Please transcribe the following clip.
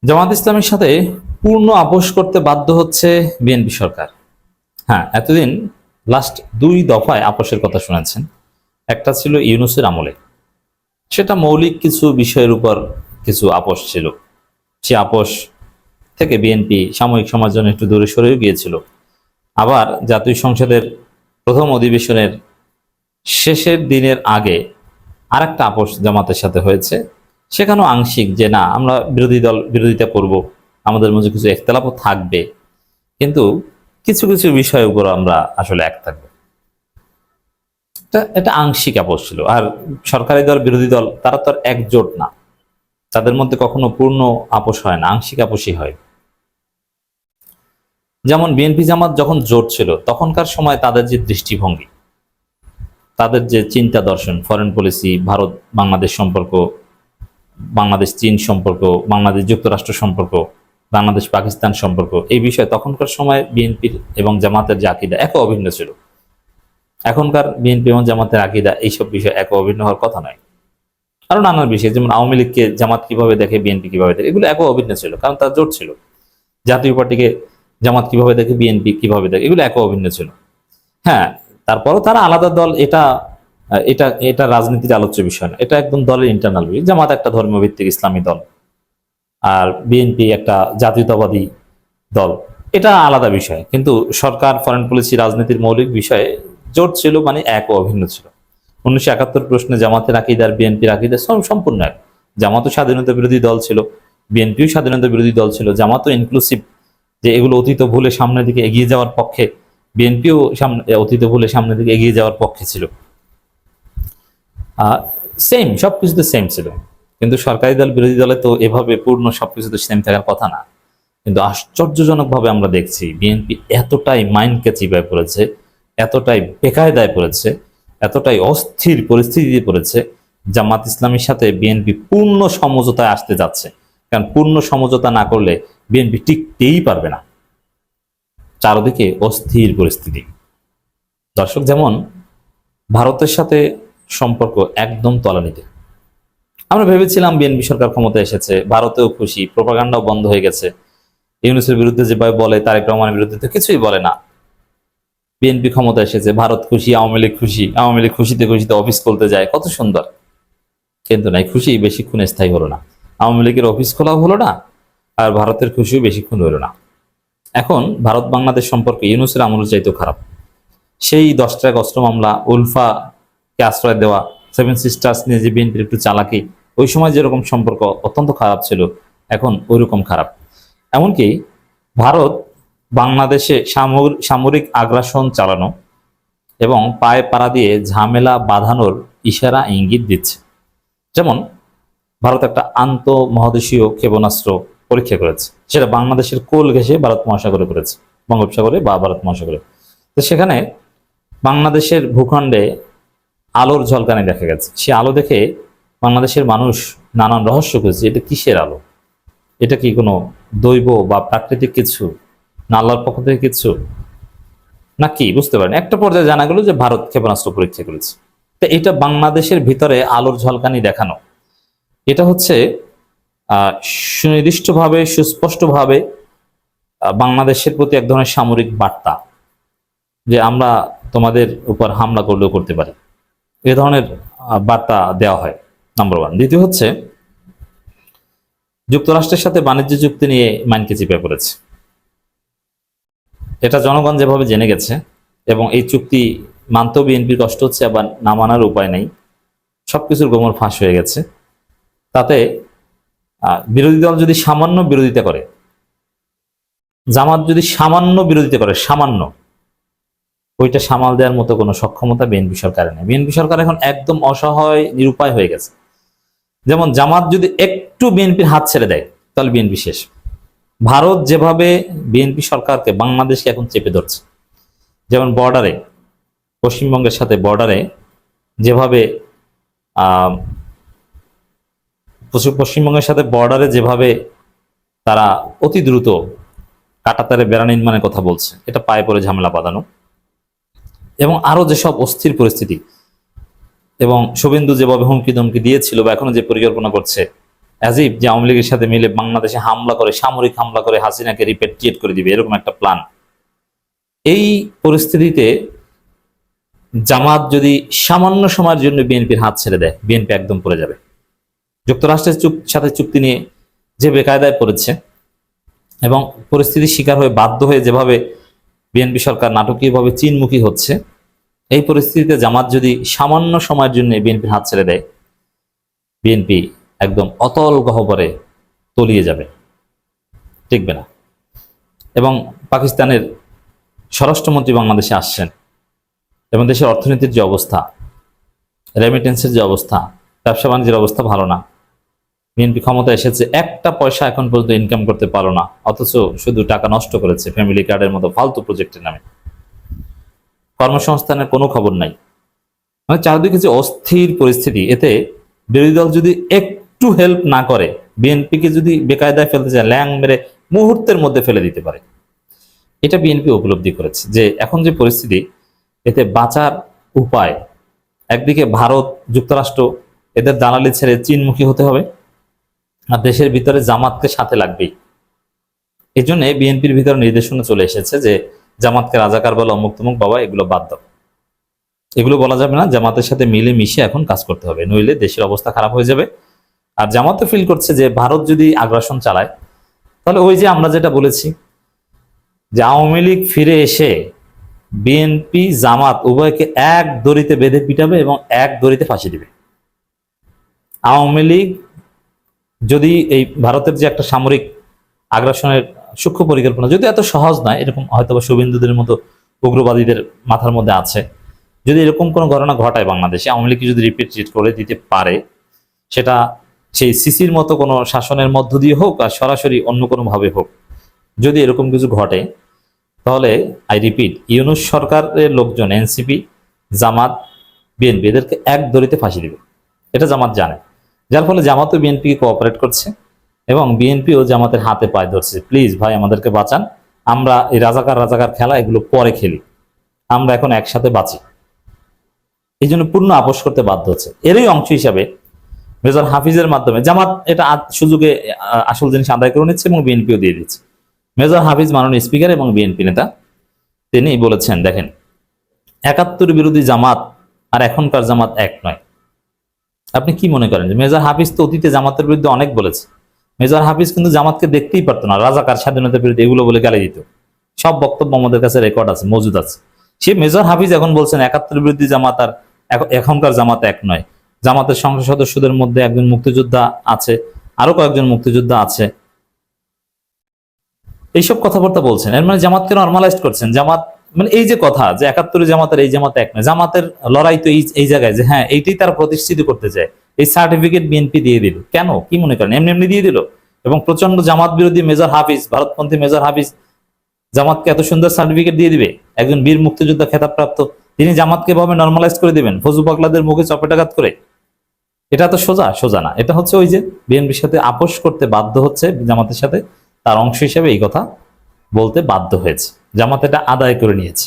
জামাত ইসলামের সাথে পূর্ণ আপোষ করতে বাধ্য হচ্ছে বিএনপি সরকার। হ্যাঁ, এতদিন লাস্ট 2 দফায় আপোষের কথা শুনেছেন। একটা ছিল ইউনূসের আমলে, সেটা মৌলিক কিছু বিষয়ের উপর কিছু আপোষ ছিল। সে আপোষ থেকে বিএনপি সাময়িক সময়ের জন্য একটু দূরে সরেও গিয়েছিল। আবার জাতীয় সংসদের প্রথম অধিবেশনের শেষের দিনের আগে আরেকটা আপোষ জামাতের সাথে হয়েছে। সেখানেও আংশিক, যে না, আমরা বিরোধী দল বিরোধিতা করব, আমাদের মধ্যে কিছু একতলাপও থাকবে, কিন্তু কিছু কিছু বিষয়ের উপর আমরা আসলে এক থাকবো। এটা আংশিক আপোষ ছিল। আর সরকারি দল বিরোধী দল তারা তো আর একজোট না, তাদের মধ্যে কখনো পূর্ণ আপোষ হয় না, আংশিক আপোষই হয়। যেমন বিএনপি জামাত যখন জোট ছিল তখনকার সময় তাদের যে দৃষ্টিভঙ্গি, তাদের যে চিন্তা দর্শন, ফরেন পলিসি, ভারত বাংলাদেশ সম্পর্ক, বাংলাদেশ চীন সম্পর্ক, বাংলাদেশ যুক্তরাষ্ট্র সম্পর্ক, বাংলাদেশ পাকিস্তান সম্পর্ক, এই বিষয়ে তখনকার সময় বিএনপির এবং জামাতের যে আকীদা এক অভিন্ন ছিল। এখনকার বিএনপি এবং জামাতের আকীদা এইসব বিষয়ে এক অভিন্ন হওয়ার কথা নয়। আরো নানান বিষয়, যেমন আওয়ামী লীগকে জামাত কিভাবে দেখে, বিএনপি কিভাবে দেখে, এগুলো এক অভিন্ন ছিল, কারণ তার জোট ছিল। জাতীয় পার্টিকে জামাত কিভাবে দেখে, বিএনপি কিভাবে দেখে, এগুলো এক অভিন্ন ছিল। হ্যাঁ, তারপরও তারা আলাদা দল, এটা এটা এটা রাজনীতির আলোচ্য বিষয় না, এটা একদম দলের ইন্টারনাল বিষয়। জামাত একটা ধর্মভিত্তিক ইসলামী দল, আর বিএনপি একটা জাতীয়তাবাদী দল, এটা আলাদা বিষয়। কিন্তু সরকার, ফরেন পলিসি, রাজনীতির মৌলিক বিষয়ে জোট ছিল, মানে এক ও অভিন্ন ছিল। 1971 প্রশ্নে জামাতের আকীদা আর বিএনপির আকীদা সম্পূর্ণ এক। জামাতও স্বাধীনতা বিরোধী দল ছিল, বিএনপিও স্বাধীনতা বিরোধী দল ছিল। জামাতও ইনক্লুসিভ, যে এগুলো অতীত ভুলে সামনের দিকে এগিয়ে যাওয়ার পক্ষে, বিএনপিও অতীত ভুলে সামনের দিকে এগিয়ে যাওয়ার পক্ষে ছিল। সেম, সবকিছুতে সেম ছিল। কিন্তু সরকারি দল বিরোধী দলে তো এভাবে পূর্ণ সবকিছুতে সেম থাকার কথা না। কিন্তু আশ্চর্যজনকভাবে আমরা দেখছি বিএনপি এতটাই মাইন্ডকে চিপায় পড়েছে, এতটাই বেকায়দায় পড়েছে, এতটাই অস্থির পরিস্থিতিতে পড়েছে, জামাত ইসলামীর সাথে বিএনপি পূর্ণ সমঝোতায় আসতে যাচ্ছে। কারণ পূর্ণ সমঝোতা না করলে বিএনপি টিকতেই পারবে না। চারদিকে অস্থির পরিস্থিতি। দর্শক, যেমন ভারতের সাথে সম্পর্ক একদম তলানিতে। আমরা ভেবেছিলাম বিএনপি সরকার ক্ষমতায় এসেছে, ভারতেও খুশি, প্রোপাগান্ডাও বন্ধ হয়ে গেছে। ইউনূসের বিরুদ্ধে যেভাবে বলে, তারেক রহমানের বিরুদ্ধে তো কিছুই বলে না। বিএনপি ক্ষমতা এসেছে, ভারত খুশি, আওয়ামী লীগ খুশি, আওয়ামী লীগ খুশিতে খুশিতে অফিস খুলতে যায়, কত সুন্দর। কিন্তু নাই, খুশি বেশিক্ষণ স্থায়ী হলো না। আওয়ামী লীগের অফিস খোলাও হলো না, আর ভারতের খুশিও বেশিক্ষণ হলো না। এখন ভারত বাংলাদেশ সম্পর্কে ইউনূসের আমলের চাইতেও খারাপ। সেই 10 ট্রাক অস্ত্র মামলা, উলফাকে আশ্রয় দেওয়া, 7 সিস্টার্স নিয়ে যে বিএনপির একটু চালাকি, ওই সময় যেরকম সম্পর্ক অত্যন্ত খারাপ ছিল, এখন ওইরকম খারাপ। এমনকি ভারত বাংলাদেশে সামরিক আগ্রাসন চালানো এবং পায়ে পাড়া দিয়ে ঝামেলা বাঁধানোর ইশারা ইঙ্গিত দিচ্ছে। যেমন ভারত একটা আন্তঃমহাদেশীয় ক্ষেপণাস্ত্র পরীক্ষা করেছে, সেটা বাংলাদেশের কোল ঘেঁষে ভারত মহাসাগরে করেছে, বঙ্গোপসাগরে বা ভারত মহাসাগরে। তো সেখানে বাংলাদেশের ভূখণ্ডে আলোর ঝলকানি দেখা গেছে। সে আলো দেখে বাংলাদেশের মানুষ নানান রহস্য খুঁজছে, এটা কিসের আলো, এটা কি কোনো দৈব বা প্রাকৃতিক কিছু, না আল্লাহর পক্ষ থেকে কিছু, না কি বুঝতে পারেন। একটা পর্যায়ে জানা গেল যে ভারত ক্ষেপণাস্ত্র পরীক্ষা করেছে। তো এটা বাংলাদেশের ভিতরে আলোর ঝলকানি দেখানো, এটা হচ্ছে সুনির্দিষ্টভাবে, সুস্পষ্টভাবে বাংলাদেশের প্রতি এক ধরনের সামরিক বার্তা, যে আমরা তোমাদের উপর হামলা করলেও করতে পারি, এ ধরনের বার্তা দেওয়া হয়, নাম্বার 1। দ্বিতীয় হচ্ছে, যুক্তরাষ্ট্রের সাথে বাণিজ্য চুক্তি নিয়ে মাইনকে চিপায় পড়েছে। এটা জনগণ যেভাবে জেনে গেছে, এবং এই চুক্তি মানতেও বিএনপির কষ্ট হচ্ছে, আবার না মানার উপায় নেই, সবকিছুর গোমর ফাঁস হয়ে গেছে। তাতে বিরোধী দল যদি সামান্য বিরোধিতা করে, জামাত যদি সামান্য বিরোধিতা করে, সামান্য, ওইটা সামাল দেওয়ার মতো কোনো সক্ষমতা বিএনপি সরকারের নেই। বিএনপি সরকার এখন একদম অসহায়, নিরুপায় হয়ে গেছে। যেমন জামাত যদি একটু বিএনপির হাত ছেড়ে দেয়, তাহলে বিএনপি শেষ। ভারত যেভাবে বিএনপি সরকারকে, বাংলাদেশকে এখন চেপে ধরছে, যেমন বর্ডারে, পশ্চিমবঙ্গের সাথে বর্ডারে যেভাবে পশ্চিমবঙ্গের সাথে বর্ডারে যেভাবে তারা অতি দ্রুত কাঁটাতারে বেড়া নির্মাণের কথা বলছে, এটা পায়ে পড়ে ঝামেলা বাঁধানো, এবং আরো যেসব অস্থির পরিস্থিতি, এবং শুভেন্দু যেভাবে হুমকি ধমকি দিয়েছিল বা এখনো যে পরিকল্পনা করছে, অ্যাজ ইফ যে আওয়ামী লীগের সাথে মিলে বাংলাদেশে হামলা করে, সামরিক হামলা করে হাসিনাকে রিপেট্রিয়েট করে দিবে, এরকম একটা প্ল্যান। এই পরিস্থিতিতে জামাত যদি সামান্য সময়ের জন্য বিএনপির হাত ছেড়ে দেয়, বিএনপি একদম পড়ে যাবে। যুক্তরাষ্ট্রের সাথে চুক্তি নিয়ে যে বেকায়দায় পড়েছে এবং পরিস্থিতির শিকার হয়ে বাধ্য হয়ে যেভাবে বিএনপি সরকার নাটকীয়ভাবে চীনমুখী হচ্ছে, এই পরিস্থিতিতে জামাত যদি সামান্য সময়ের জন্য বিএনপির হাত ছেড়ে দেয়, বিএনপি একদম অতল গহ্বরে তলিয়ে যাবে, টিকবে না। এবং পাকিস্তানের স্বরাষ্ট্রমন্ত্রী বাংলাদেশে আসছেন এবং দেশের অর্থনীতির যে অবস্থা, রেমিটেন্সের যে অবস্থা, ব্যবসা বাণিজ্যের অবস্থা ভালো না। বিএনপি ক্ষমতা এসেছে, একটা পয়সা এখন পর্যন্ত ইনকাম করতে পারো না, অথচ শুধু টাকা নষ্ট করেছে ফ্যামিলি কার্ডের মতো ফালতু প্রজেক্টের নামে। কর্মসংস্থানের কোনো খবর নাই। মানে চারদিকে যে অস্থির পরিস্থিতি, এতে বিরোধী দল যদি একটু হেল্প না করে, বিএনপিকে যদি বেকায়দায় ফেলতে চায়, ল্যাং মেরে মুহূর্তের মধ্যে ফেলে দিতে পারে। এটা বিএনপি উপলব্ধি করেছে যে এখন যে পরিস্থিতি, এতে বাঁচার উপায় একদিকে ভারত, যুক্তরাষ্ট্র এদের দালালি ছেড়ে চীনমুখী হতে হবে, আর দেশের ভিতরে জামাতকে সাথে লাগবেই। এই জন্য বিএনপির ভিতরে নির্দেশনা চলে এসেছে যে জামাতকে রাজাকার বলা, অমুক তমুক বাবা, এগুলো বাদ দাও, এগুলো বলা যাবে না, জামাতের সাথে মিলে মিশে এখন কাজ করতে হবে, নইলে দেশের অবস্থা খারাপ হয়ে যাবে। আর জামাতও ফিল করছে যে ভারত যদি আগ্রাসন চালায়, তাহলে ওই যে আমরা যেটা বলেছি যে আওয়ামী লীগ ফিরে এসে বিএনপি জামাত উভয়কে এক দড়িতে বেঁধে পিটাবে এবং এক দড়িতে ফাঁসি দিবে। আওয়ামী লীগ যদি এই ভারতের যে একটা সামরিক আগ্রাসনের সূক্ষ্ম পরিকল্পনা, যদি এত সহজ নয়, এরকম হয়তো বা শুভেন্দুদের মতো উগ্রবাদীদের মাথার মধ্যে আছে, যদি এরকম কোনো ঘটনা ঘটায় বাংলাদেশে, আওয়ামী লীগকে যদি রিপিট করে দিতে পারে, সেটা সেই সিসির মতো কোনো শাসনের মধ্য দিয়ে হোক আর সরাসরি অন্য কোনো ভাবে হোক, যদি এরকম কিছু ঘটে, তাহলে আই রিপিট, ইউনূস সরকারের লোকজন, এনসিপি, জামাত, বিএনপি এদেরকে এক দড়িতে ফাঁসি দিবে, এটা জামাত জানে। যার ফলে জামাতও বিএনপিকে কোঅপারেট করছে এবং বিএনপিও জামাতের হাতে পায়ে ধরছে, প্লিজ ভাই আমাদেরকে বাঁচান, আমরা এই রাজাকার খেলা এগুলো পরে খেলি, আমরা এখন একসাথে বাঁচি। এই জন্য পূর্ণ আপোষ করতে বাধ্য হচ্ছে। এরই অংশ হিসাবে মেজর হাফিজের মাধ্যমে জামাত এটা সুযোগে আসল জিনিস আদায় করে নিচ্ছে এবং বিএনপিও দিয়ে দিচ্ছে। মেজর হাফিজ মাননীয় স্পিকার এবং বিএনপি নেতা, তিনি বলেছেন, দেখেন ৭১ বিরোধী জামাত আর এখনকার জামাত এক নয়। আপনি কি মনে করেন যে মেজর হাফিজ তো অতীতে জামাতের বিরুদ্ধে অনেক বলেছে? মেজর হাফিজ কিন্তু জামাতকে দেখতেই পারতো না, রাজাকার, স্বাধীনতার বিরুদ্ধে এগুলো বলে গালি দিত। সব বক্তব্য আমাদের কাছে রেকর্ড আছে, মজুদ আছে। সে মেজর হাফিজ এখন বলছেন ৭১ বিরোধী জামাত আর এখনকার জামাত এক নয়। জামাতের সংসদ সদস্যদের মধ্যে একজন মুক্তিযোদ্ধা আছে, আরো কয়েকজন মুক্তিযোদ্ধা আছে, এইসব কথাবার্তা বলছেন। এর মানে জামাতকে নর্মালাইজ করছেন। জামাত মানে এই যে কথা যে ৭১ জামাতের এই জামাত এক নয়, জামাতের লড়াই তো এই জায়গায় যে হ্যাঁ এইটাই তারা প্রতিষ্ঠিত করতে চায়। এই সার্টিফিকেট বিএনপি দিয়ে দিল কেন? কি মনে করেন এমনি এমনি দিয়ে দিল? এবং প্রচন্ড জামাত বিরোধী মেজর হাফিজ, ভারতপন্থী মেজর হাফিজ জামাতকে এত সুন্দর সার্টিফিকেট দিয়ে দিবে? একজন বীর মুক্তিযোদ্ধা খেতাবপ্রাপ্ত তিনি জামাতকে ভাবে নর্মালাইজ করে দিবেন ফজু পাগলাদের মুখে চপেটাঘাত করে? এটা তো সোজা না। এটা হচ্ছে ওই যে বিএনপির সাথে আপোষ করতে বাধ্য হচ্ছে, জামাতের সাথে তার অংশ হিসেবে এই কথা বলতে বাধ্য হয়েছে, জামাত এটা আদায় করে নিয়েছে।